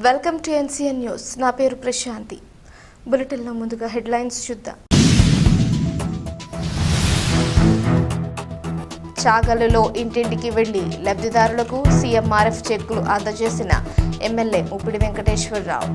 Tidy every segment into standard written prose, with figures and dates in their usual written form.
Welcome to NCN news. నా పేరు ప్రశాంతి. బులెటిన్లో ముందుగా హెడ్లైన్స్ చూద్దాం. చాగల్లులో ఇంటింటికి వెళ్లి లబ్ధిదారులకు సీఎంఆర్ఎఫ్ చెక్కులు అందజేసిన ఎమ్మెల్యే ముప్పిడి వెంకటేశ్వరరావు.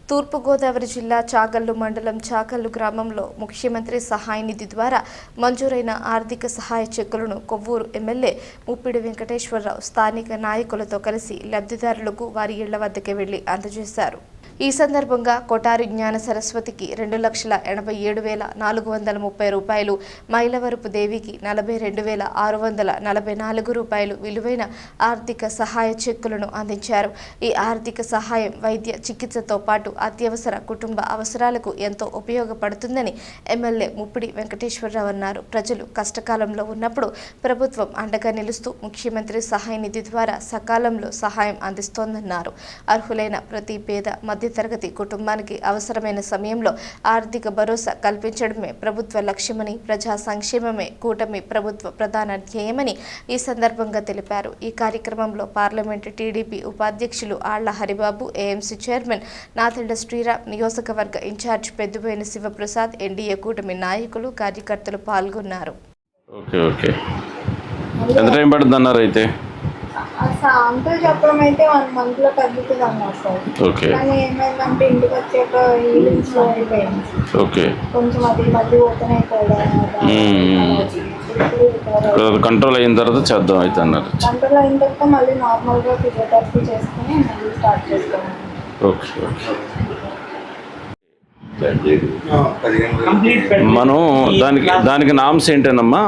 తూర్పుగోదావరి జిల్లా చాగల్లు మండలం చాగల్లు గ్రామంలో ముఖ్యమంత్రి సహాయ నిధి ద్వారా మంజూరైన ఆర్థిక సహాయ చెక్కులను కొవ్వూరు ఎమ్మెల్యే ముప్పిడి వెంకటేశ్వరరావు స్థానిక నాయకులతో కలిసి లబ్ధిదారులకు వారి ఇళ్ల వద్దకు వెళ్లి అందజేశారు. ఈ సందర్భంగా కొటారి జ్ఞాన సరస్వతికి 2,87,430 రూపాయలు, మైలవరపు దేవికి 42,644 రూపాయలు విలువైన ఆర్థిక సహాయ చెక్కులను అందించారు. ఈ ఆర్థిక సహాయం వైద్య చికిత్సతో పాటు అత్యవసర కుటుంబ అవసరాలకు ఎంతో ఉపయోగపడుతుందని ఎమ్మెల్యే ముప్పిడి వెంకటేశ్వరరావు అన్నారు. ప్రజలు కష్టకాలంలో ఉన్నప్పుడు ప్రభుత్వం అండగా నిలుస్తూ ముఖ్యమంత్రి సహాయ నిధి ద్వారా సకాలంలో సహాయం అందిస్తోందన్నారు. అర్హులైన ప్రతి పేద మధ్యతరగతి కుటుంబానికి అవసరమైన సమయంలో ఆర్థిక భరోసా కల్పించడమే ప్రభుత్వ లక్ష్యమని, ప్రజా సంక్షేమమే కూటమి ప్రభుత్వ ప్రధాన ధ్యేయమని ఈ సందర్భంగా తెలిపారు. ఈ కార్యక్రమంలో పార్లమెంటు టీడీపీ ఉపాధ్యక్షులు ఆళ్ల హరిబాబు, ఏఎంసీ చైర్మన్ నాథెండ శ్రీరామ్, నియోజకవర్గ ఇన్ఛార్జ్ పెద్దుబోయిన శివప్రసాద్, ఎన్డీఏ కూటమి నాయకులు, కార్యకర్తలు పాల్గొన్నారు. అంతా చెప్పడం అయితే 1 month లో తగ్గుతుంది అన్నారు సార్. కానీ ఏమైందంటే ఇంటికి వచ్చాక ఈవినింగ్స్ అయిపోయింది. కొంచెం అది మళ్ళీ ఓపెన్ అయిపోవడం కంట్రోల్ అయిన తర్వాత చేద్దాం అయితే అన్నారు. కంట్రోల్ అయిన తర్వాత మళ్ళీ నార్మల్గా ఫిజియోథెరపీ చేసుకుని మళ్ళీ స్టార్ట్ చేస్తాం. మనం దానికి నామ్స్ ఏంటనమ్మా,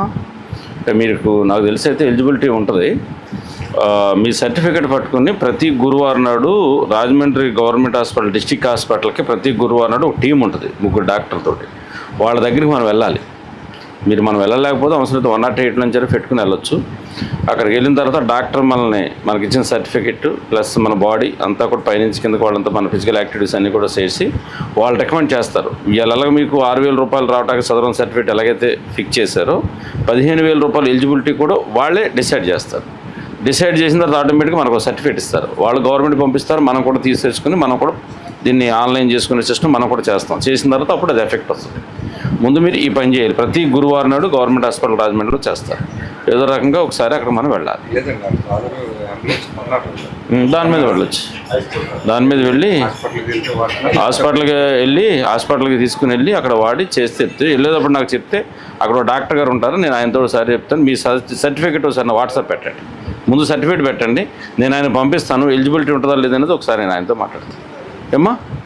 మీకు నాకు తెలిసి అయితే ఎలిజిబిలిటీ ఉంటుంది. మీ సర్టిఫికేట్ పట్టుకుని ప్రతి గురువారం నాడు రాజమండ్రి గవర్నమెంట్ హాస్పిటల్, డిస్ట్రిక్ట్ హాస్పిటల్కి ప్రతి గురువారం నాడు ఒక టీం ఉంటుంది, 3 డాక్టర్ల తోటి. వాళ్ళ దగ్గరికి మనం వెళ్ళాలి. మనం వెళ్ళలేకపోతే అవసరమైతే 108 నుంచి పెట్టుకుని వెళ్ళొచ్చు. అక్కడికి వెళ్ళిన తర్వాత డాక్టర్ మనకి ఇచ్చిన సర్టిఫికెట్ ప్లస్ మన బాడీ అంతా కూడా పైనుంచి కిందకి వాళ్ళంతా మన ఫిజికల్ యాక్టివిటీస్ అన్నీ కూడా చేసి వాళ్ళు రికమెండ్ చేస్తారు. ఎలాగ మీకు 6,000 రూపాయలు రావడానికి సదరన్ సర్టిఫికేట్ ఎలాగైతే ఫిక్స్ చేశారో 15,000 రూపాయలు ఎలిజిబిలిటీ కూడా వాళ్ళే డిసైడ్ చేస్తారు. డిసైడ్ చేసిన తర్వాత ఆటోమేటిక్గా మనకు సర్టిఫికేట్ ఇస్తారు. వాళ్ళు గవర్నమెంట్ పంపిస్తారు, మనం కూడా తీసేసుకుని మనం కూడా దీన్ని ఆన్లైన్ చేసుకునే సిస్టమ్ మనం కూడా చేస్తాం. చేసిన తర్వాత అప్పుడు అది ఎఫెక్ట్ వస్తుంది. ముందు మీరు ఈ పని చేయాలి. ప్రతి గురువారం నాడు గవర్నమెంట్ హాస్పిటల్ రాజమండ్రిలో చేస్తారు. ఏదో రకంగా ఒకసారి అక్కడ మనం వెళ్ళాలి. దాని మీద వెళ్ళొచ్చు. దాని మీద వెళ్ళి హాస్పిటల్కి తీసుకుని వెళ్ళి అక్కడ వాడి చేస్తే వెళ్ళేటప్పుడు నాకు చెప్తే అక్కడ డాక్టర్ గారు ఉంటారు, నేను ఆయనతో ఒకసారి చెప్తాను. మీ సర్టిఫికేట్ ఒకసారి నా వాట్సాప్ పెట్టండి. ముందు సర్టిఫికేట్ పెట్టండి, నేను ఆయన పంపిస్తాను. ఎలిజిబిలిటీ ఉంటుందా లేదనేది ఒకసారి నేను ఆయనతో మాట్లాడతాను. ఏమ్మా?